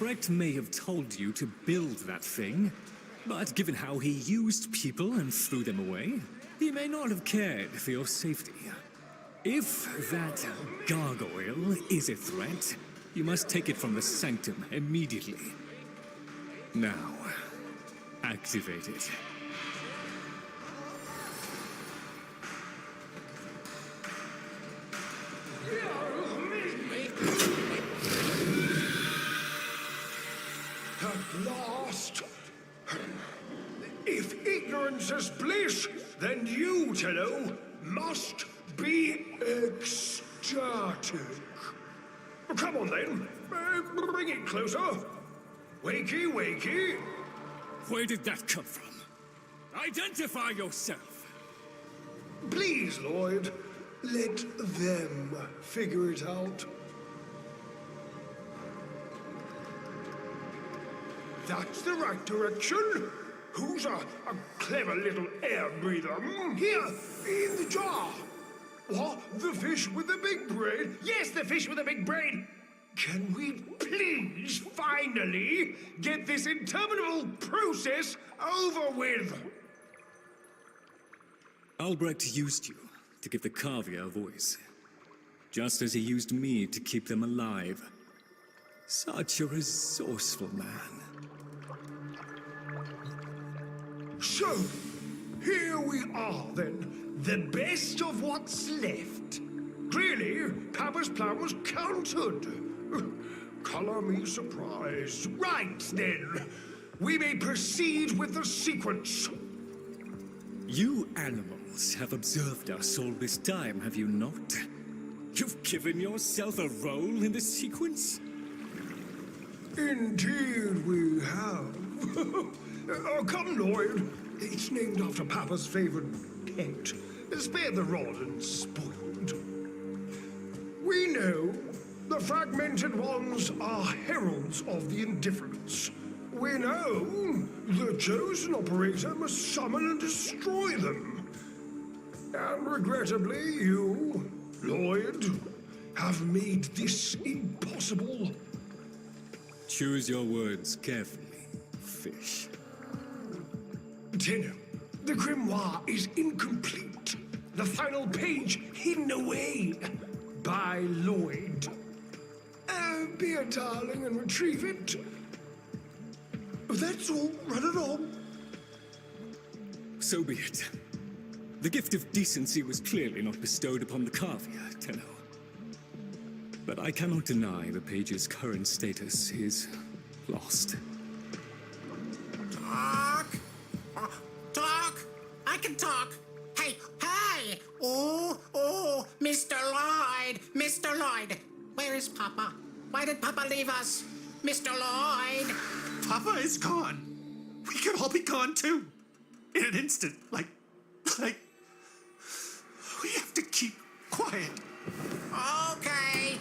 Albrecht may have told you to build that thing, but given how he used people and threw them away, he may not have cared for your safety. If that gargoyle is a threat, you must take it from the sanctum immediately. Now, activate it. At last! If ignorance is bliss, then you, Tenno, must be ecstatic. Come on then, bring it closer. Wakey, wakey. Where did that come from? Identify yourself! Please, Lloyd, let them figure it out. That's the right direction. Who's a clever little air breather? Here, in the jar. What? The fish with the big brain? Yes, the fish with the big brain. Can we please finally get this interminable process over with? Albrecht used you to give the Cavia a voice, just as he used me to keep them alive. Such a resourceful man. So, here we are then, the best of what's left. Clearly, Papa's plan was countered. Color me surprised. Right then, we may proceed with the sequence. You animals have observed us all this time, have you not? You've given yourself a role in the sequence? Indeed we have. Come, Lloyd. It's named after Papa's favorite pet. Spare the rod and spoiled. We know the fragmented ones are heralds of the indifference. We know the chosen operator must summon and destroy them. And regrettably, you, Lloyd, have made this impossible. Choose your words carefully, fish. Tenno, the grimoire is incomplete. The final page hidden away by Lloyd. Be a darling and retrieve it. That's all. Run it on. So be it. The gift of decency was clearly not bestowed upon the Cavia, Tenno. But I cannot deny the page's current status is lost. Talk! Talk! I can talk! Hey, hey! Oh, Mr. Lloyd! Mr. Lloyd! Where is Papa? Why did Papa leave us? Mr. Lloyd! Papa is gone. We could all be gone too. In an instant. Like... We have to keep quiet. Okay.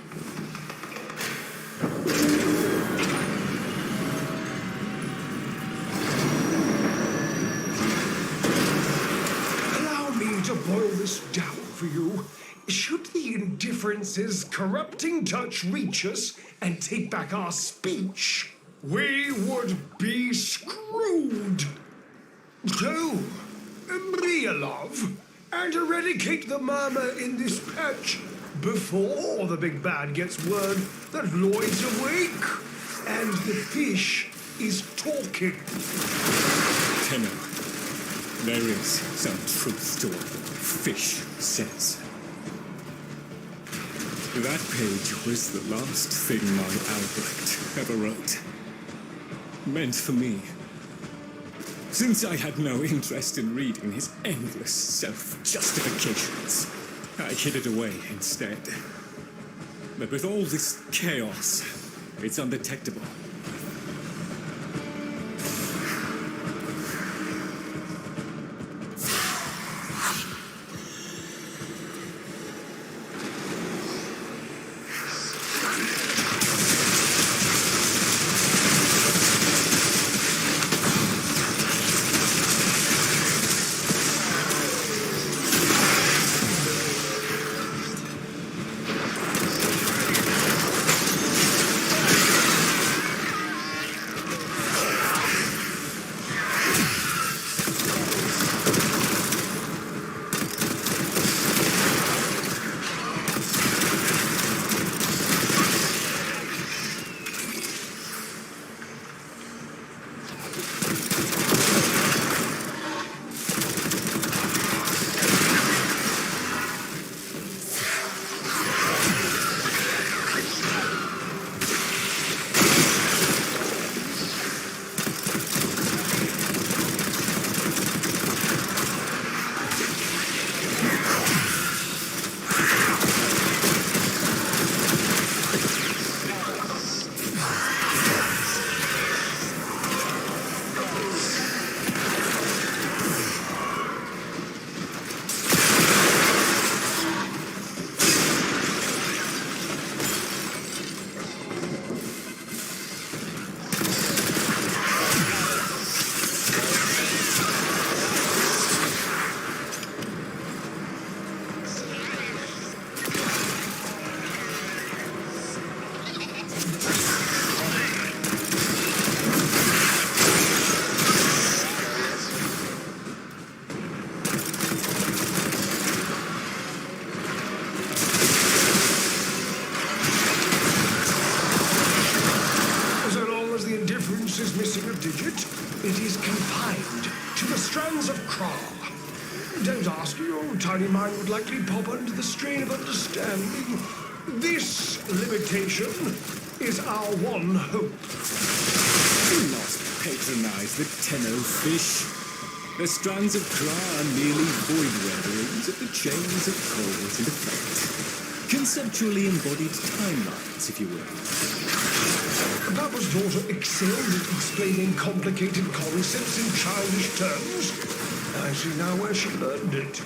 Allow me to boil this down for you. Should the indifference's corrupting touch reach us and take back our speech, we would be screwed. So, Mia, love, and eradicate the murmur in this patch before the big bad gets word that Lloyd's awake and the fish is talking. Tenno, there is some truth to what the fish says. That page was the last thing my Albrecht ever wrote. Meant for me. Since I had no interest in reading his endless self-justifications, I hid it away instead. But with all this chaos, it's undetectable. to the strands of Kra. Don't ask, your tiny mind would likely pop under the strain of understanding. This limitation is our one hope. Do not patronize the Tenno fish. The strands of Kra are merely void renderings of the chains of cause and effect. Conceptually embodied timelines, if you will. Papa's daughter excelled at explaining complicated concepts in childish terms. I see now where she learned it.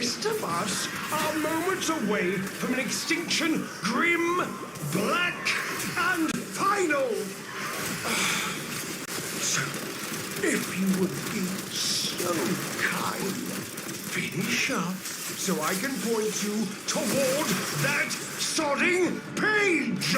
rest of us are moments away from an extinction grim, black, and final. So, if you would be so kind, finish up so I can point you toward that sodding page.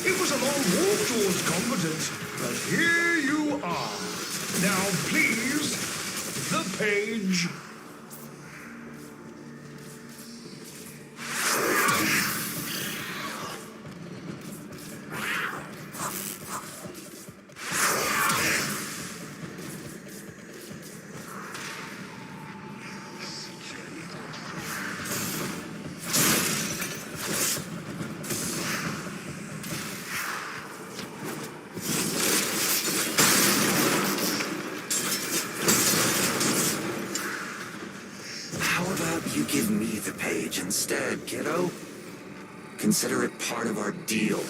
It was a long walk towards competence, but here you are. Now, please, the page. You give me the page instead, kiddo. Consider it part of our deal.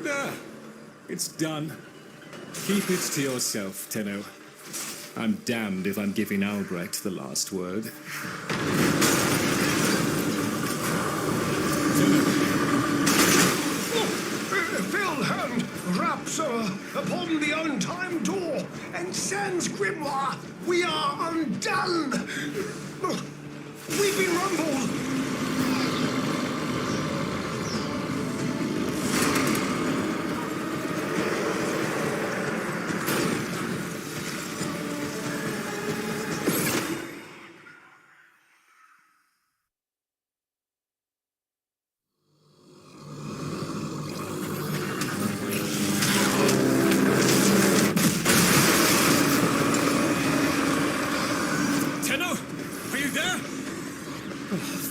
There. It's done. Keep it to yourself, Tenno. I'm damned if I'm giving Albrecht the last word. Fell hand raps upon the untimed door, and sans grimoire, we are undone. We've been rumbled.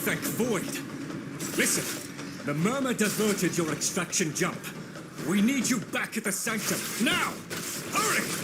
Thank Void. Listen, the murmur diverted your extraction jump. We need you back at the sanctum, now! Hurry!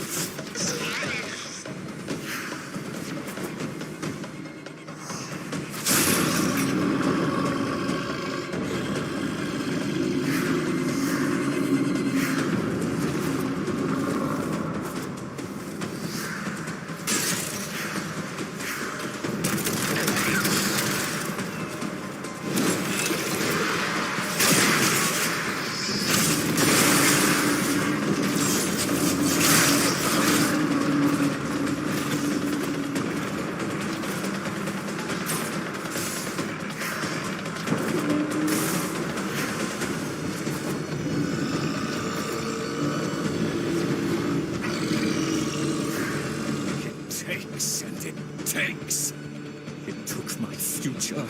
took my future.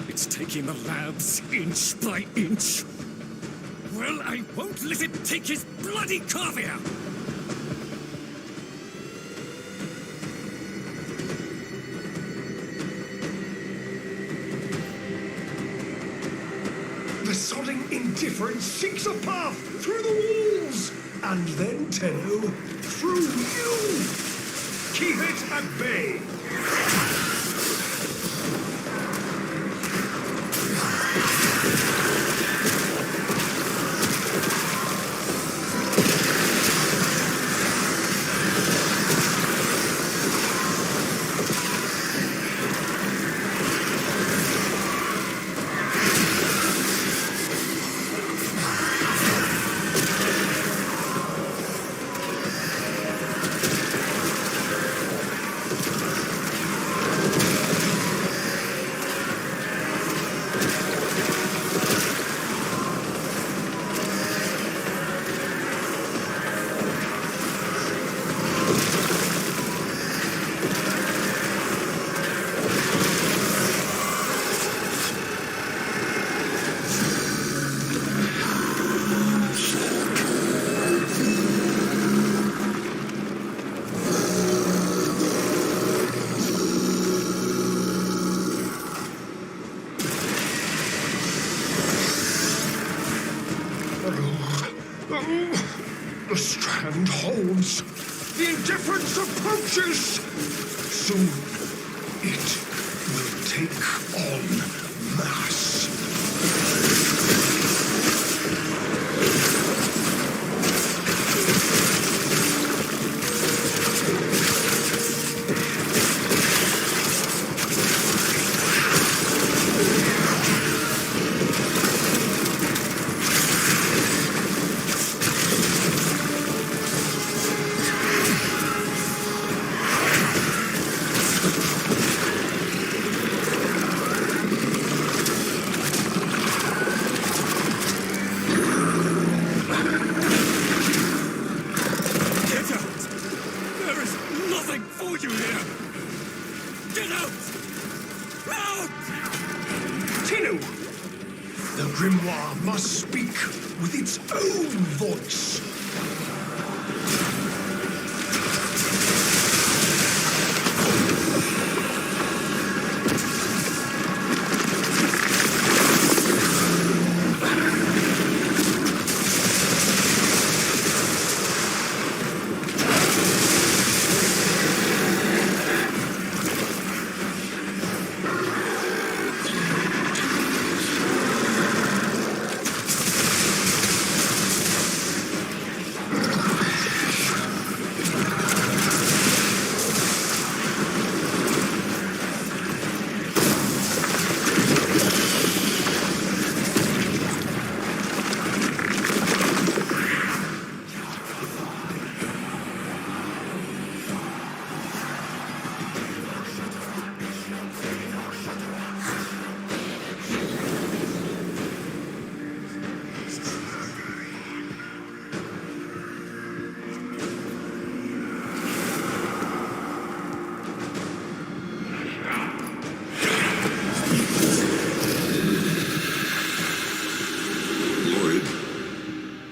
It's taking the labs inch by inch. Well, I won't let it take his bloody caviar! The sodding indifference seeks a path through the walls, and then, Tenno, through you! Keep it at bay! The strand holds. The indifference approaches. Soon, it will take on mass. The grimoire must speak with its own voice.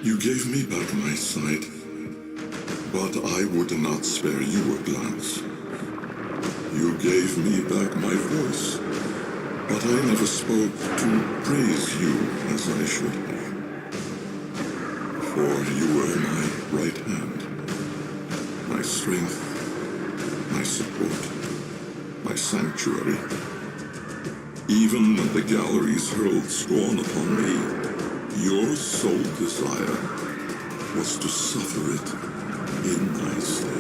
You gave me back my sight, but I would not spare you a glance. You gave me back my voice, but I never spoke to praise you as I should have. For you were my right hand, my strength, my support, my sanctuary. Even when the galleries hurled scorn upon me, your sole desire was to suffer it in my stead.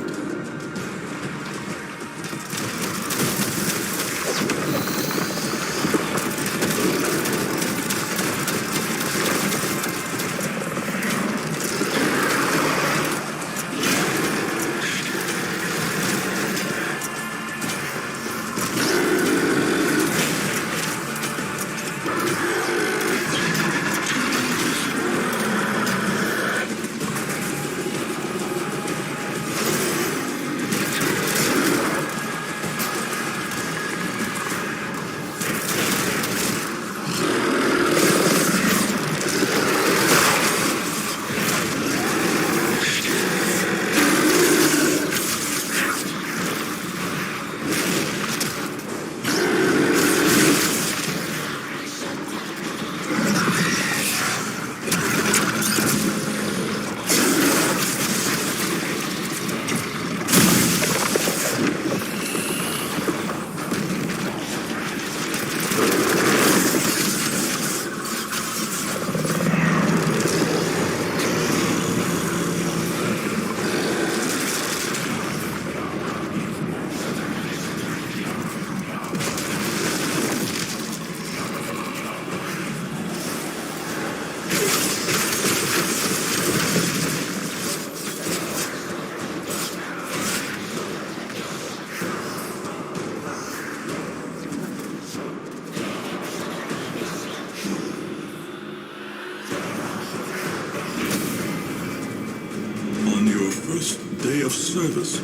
of service.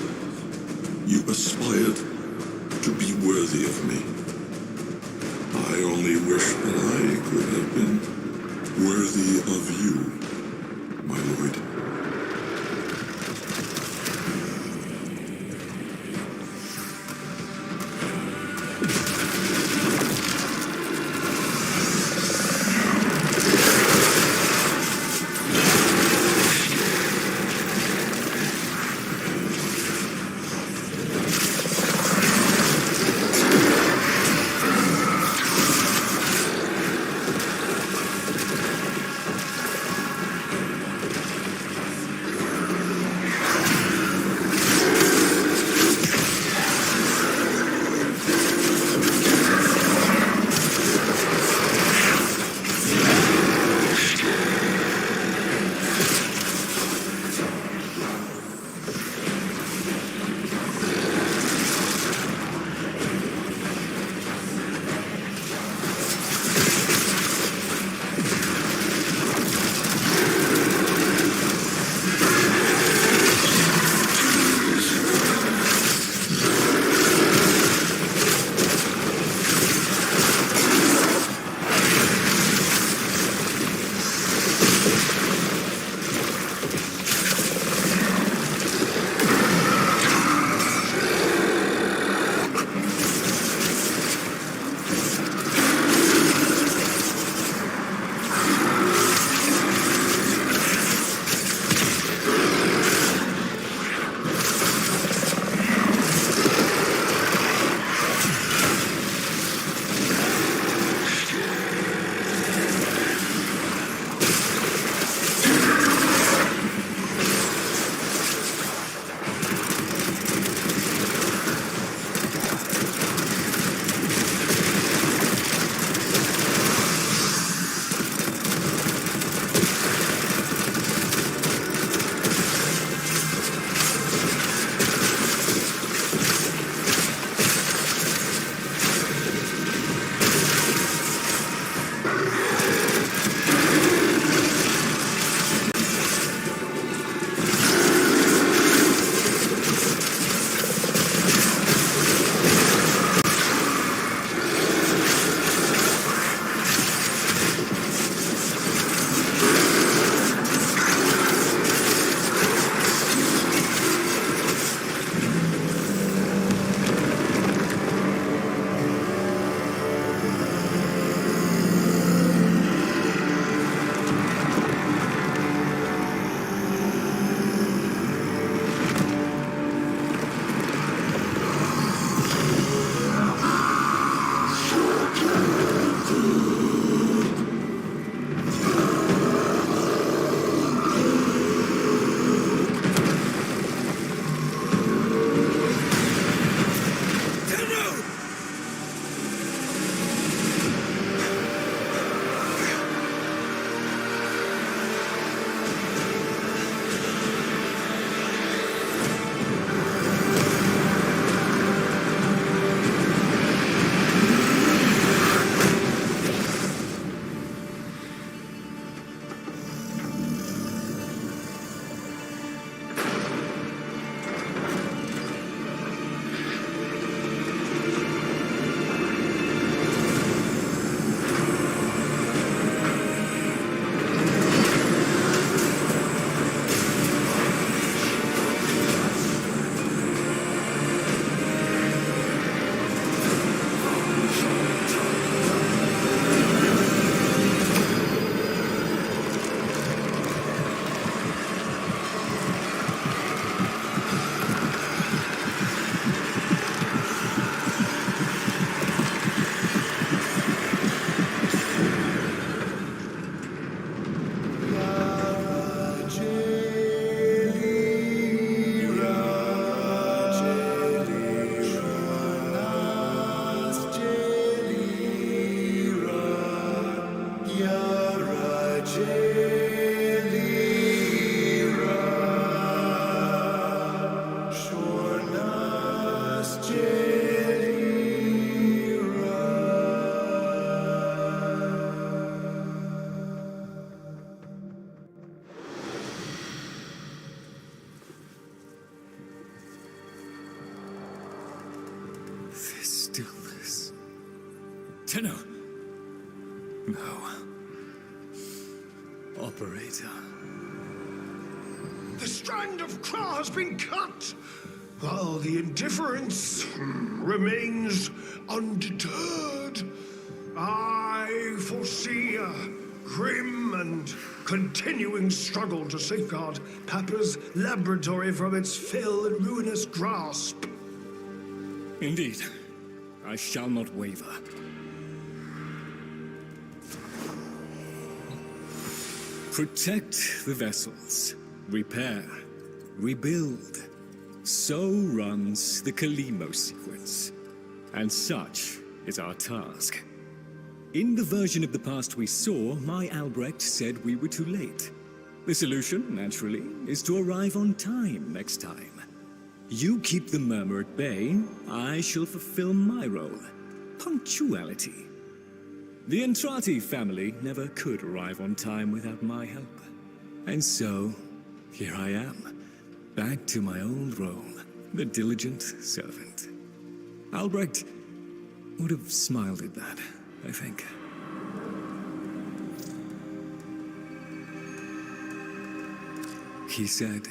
You aspired to be worthy of me. I only wish that I could have been worthy of you, my lord. Tenno. No. Operator. The strand of claw has been cut, while the indifference remains undeterred. I foresee a grim and continuing struggle to safeguard Papa's laboratory from its fell and ruinous grasp. Indeed. I shall not waver. Protect the vessels. Repair. Rebuild. So runs the Kalimo sequence. And such is our task. In the version of the past we saw, my Albrecht said we were too late. The solution, naturally, is to arrive on time next time. You keep the murmur at bay, I shall fulfill my role. Punctuality. The Entrati family never could arrive on time without my help. And so, here I am, back to my old role, the diligent servant. Albrecht would have smiled at that, I think. He said,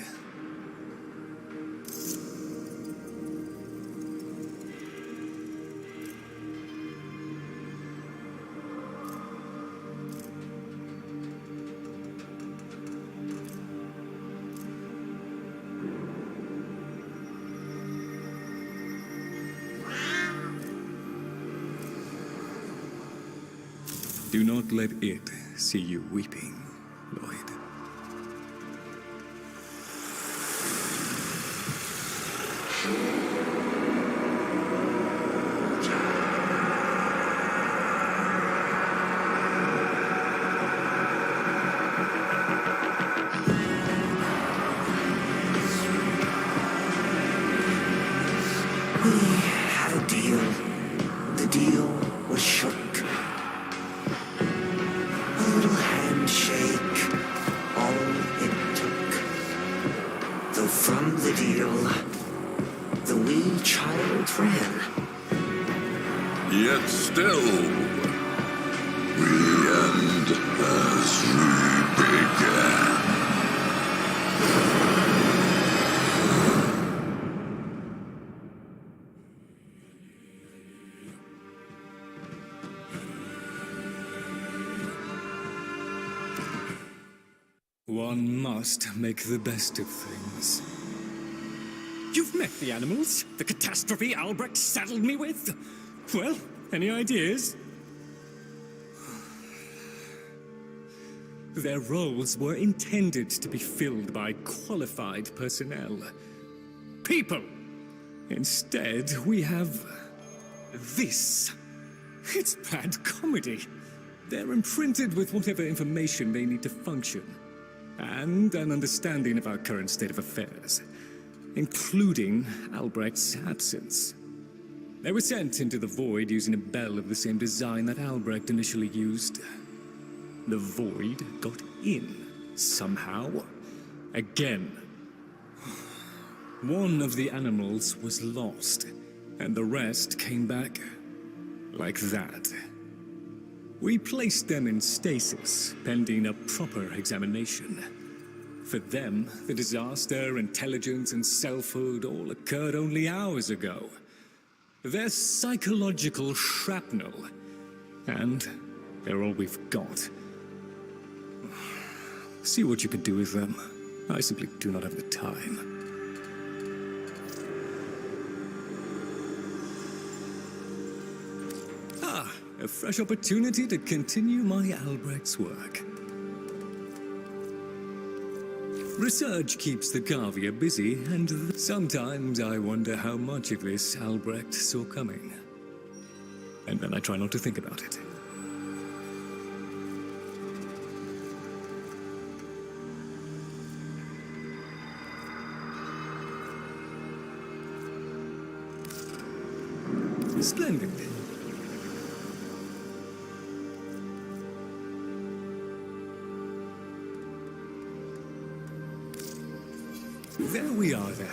do not let it see you weeping, Lloyd. We had a deal. The deal was shook. A little handshake, all it took. Though from the deal, the wee child ran. Yet still, we end as we began. One must make the best of things. You've met the animals? The catastrophe Albrecht saddled me with? Well, any ideas? Their roles were intended to be filled by qualified personnel. People! Instead, we have this. It's bad comedy. They're imprinted with whatever information they need to function, and an understanding of our current state of affairs, including Albrecht's absence. They were sent into the void using a bell of the same design that Albrecht initially used. The void got in, somehow. Again. One of the animals was lost, and the rest came back like that. We placed them in stasis, pending a proper examination. For them, the disaster, intelligence, and selfhood all occurred only hours ago. They're psychological shrapnel, and they're all we've got. See what you can do with them. I simply do not have the time. A fresh opportunity to continue my Albrecht's work. Research keeps the Garvia busy, and sometimes I wonder how much of this Albrecht saw coming. And then I try not to think about it. Splendid. There we are, then.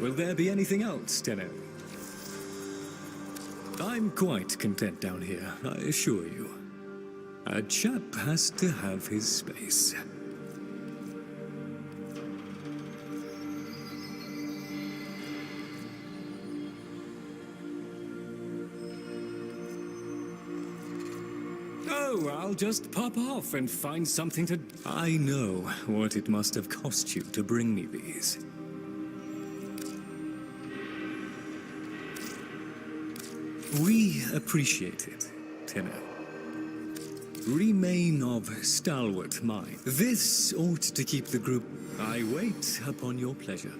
Will there be anything else, Tenno? I'm quite content down here, I assure you. A chap has to have his space. Oh, I'll just pop off and find something to... I know what it must have cost you to bring me these. We appreciate it, Tenno. Remain of stalwart mind. This ought to keep the group... I wait upon your pleasure.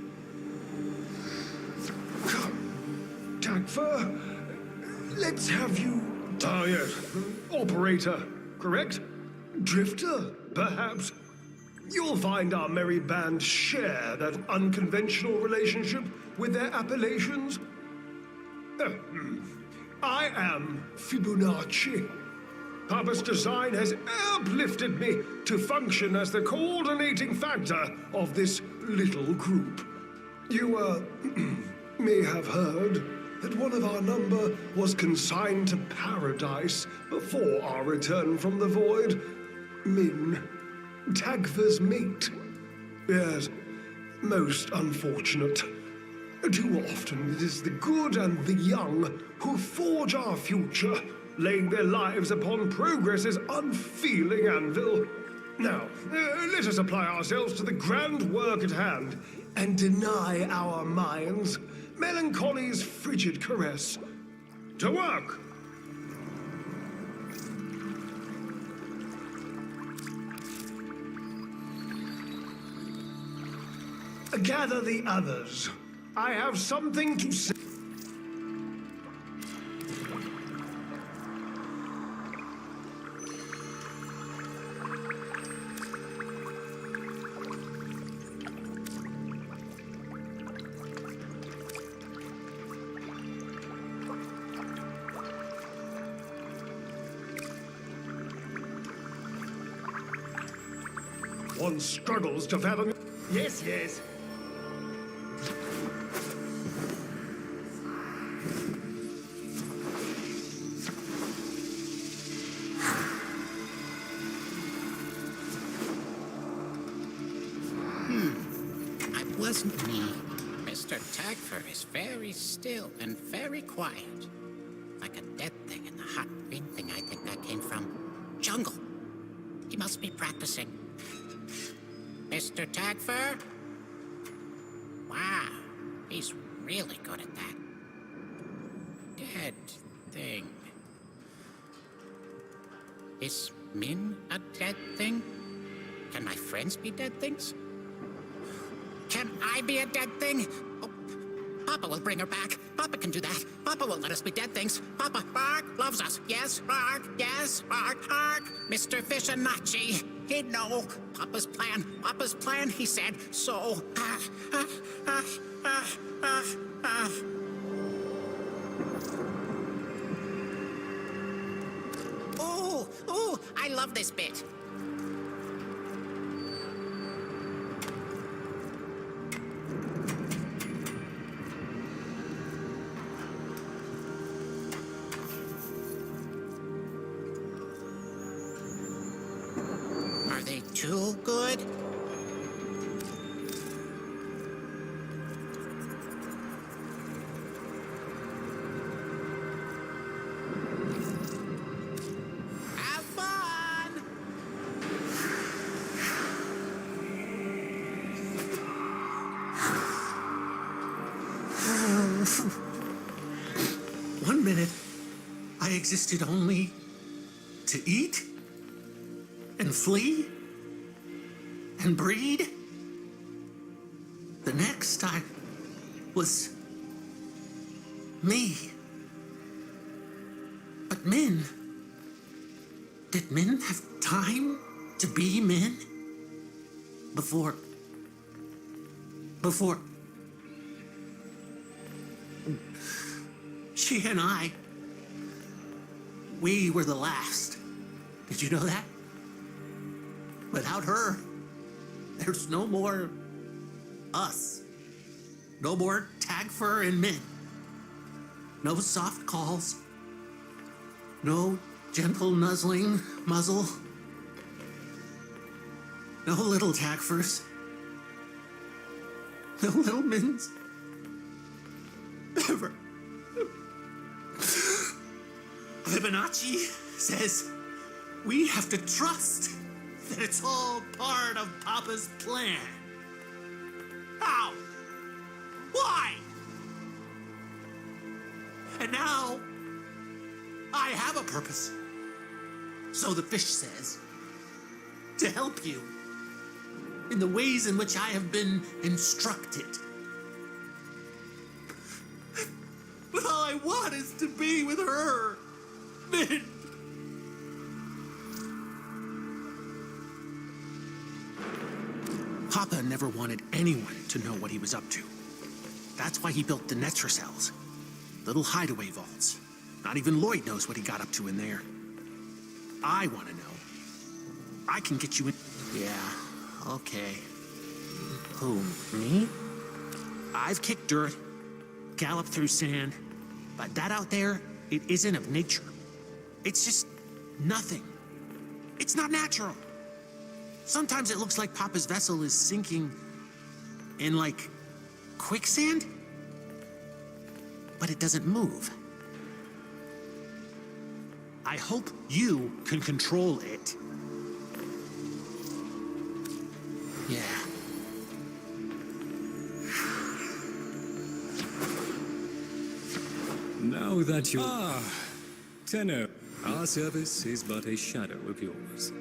Come, Tagfer, let's have you... Ah, yes. Operator, correct? Drifter, perhaps? You'll find our merry band share that unconventional relationship with their appellations. I am Fibonacci. Papa's design has uplifted me to function as the coordinating factor of this little group. You, may have heard that one of our number was consigned to paradise before our return from the void. Min, Tagfer's mate. Yes, most unfortunate. Too often it is the good and the young who forge our future, laying their lives upon progress's unfeeling anvil. Now, let us apply ourselves to the grand work at hand and deny our minds melancholy's frigid caress. To work! Gather the others. I have something to say. One struggles to fathom... Yes, yes. It wasn't me. Mr. Tagfer is very still and very quiet. Like a dead thing in the hot green thing I think that came from. Jungle. He must be practicing. Mr. Tagfer? Wow, he's really good at that. Dead thing. Is Min a dead thing? Can my friends be dead things? Can I be a dead thing? Oh, Papa will bring her back. Papa can do that. Papa won't let us be dead things. Papa, Bark, loves us. Yes, Bark, yes, Bark, Bark. Mr. Fibonacci, he'd know. Papa's plan, he said. So, Ooh, I love this bit. Are they too good? Have fun! One minute, I existed only to eat and flee and breed. The next I was me. But Min, did Min have time to be Min? Before she and I, we were the last. Did you know that? Without her, there's no more us. No more Tagfer and Min. No soft calls, No gentle nuzzling muzzle. No little tackfurs. No little mittens. Ever. Fibonacci says we have to trust that it's all part of Papa's plan. How? Why? And now, I have a purpose. So the fish says, to help you in the ways in which I have been instructed. But all I want is to be with her. Min. Papa never wanted anyone to know what he was up to. That's why he built the Netra cells. Little hideaway vaults. Not even Lloyd knows what he got up to in there. I want to know. I can get you in... Yeah, okay. Who, me? I've kicked dirt, galloped through sand, but that out there, it isn't of nature. It's just nothing. It's not natural. Sometimes it looks like Papa's vessel is sinking in, like, quicksand, but it doesn't move. I hope you can control it. Yeah. Now that you're... Tenno, our service is but a shadow of yours.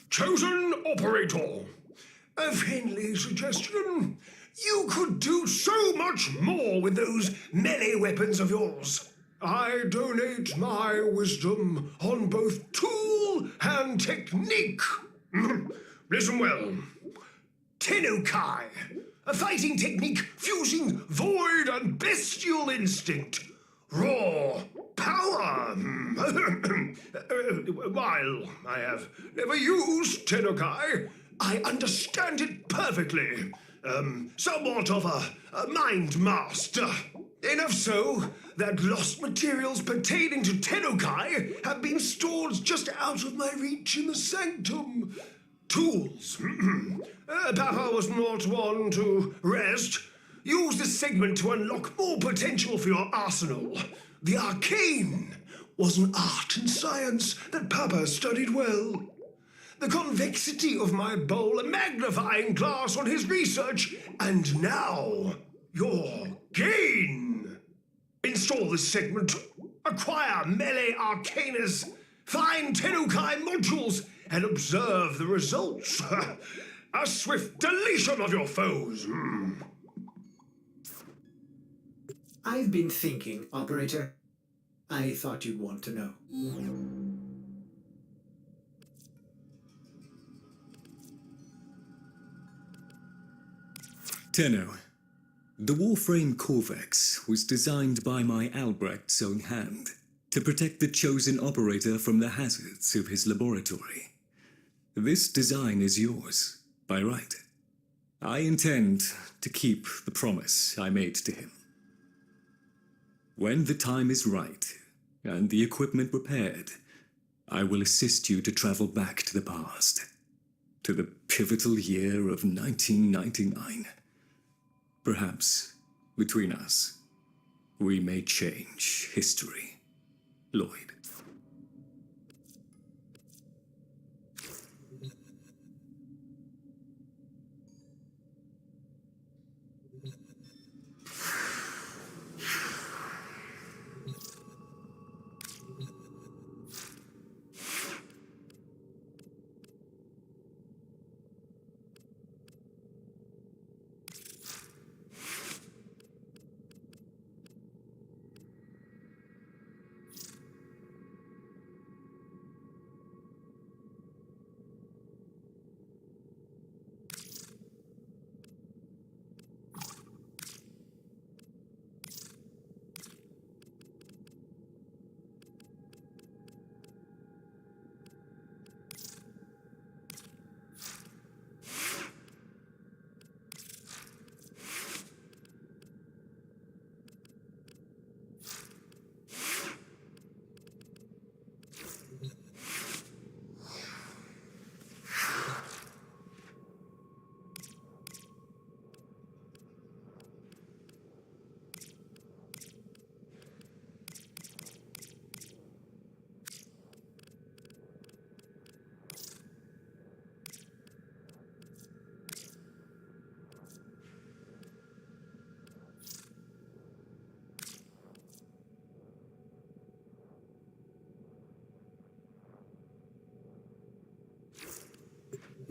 Chosen operator. A friendly suggestion. You could do so much more with those melee weapons of yours. I donate my wisdom on both tool and technique. Listen well. Tenukai, a fighting technique fusing void and bestial instinct. Raw power. While I have never used Tenukai, I understand it perfectly. Somewhat of a mind master. Enough so that lost materials pertaining to Tenukai have been stored just out of my reach in the sanctum. Tools. Papa was not one to rest. Use this segment to unlock more potential for your arsenal. The arcane was an art and science that Papa studied well. The convexity of my bowl a magnifying glass on his research, and now your gain. Install this segment, acquire melee arcanas, find Tenukai modules, and observe the results. A swift deletion of your foes. I've been thinking, Operator. I thought you'd want to know. Tenno, the Warframe Corvex was designed by my Albrecht's own hand to protect the chosen operator from the hazards of his laboratory. This design is yours, by right. I intend to keep the promise I made to him. When the time is right, and the equipment repaired, I will assist you to travel back to the past, to the pivotal year of 1999. Perhaps, between us, we may change history, Lloyd.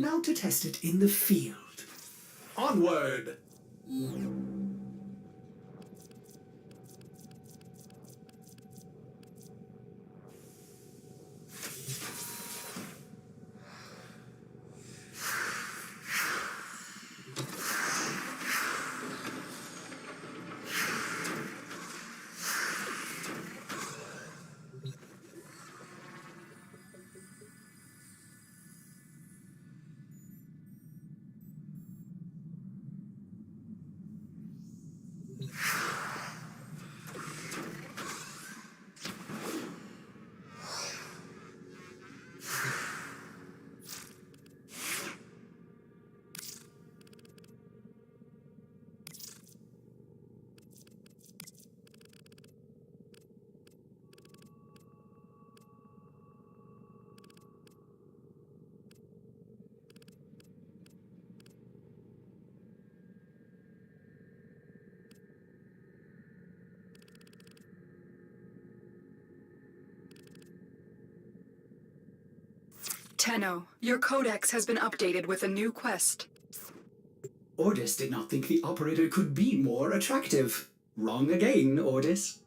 Now to test it in the field. Onward! Tenno, your codex has been updated with a new quest. Ordis did not think the operator could be more attractive. Wrong again, Ordis.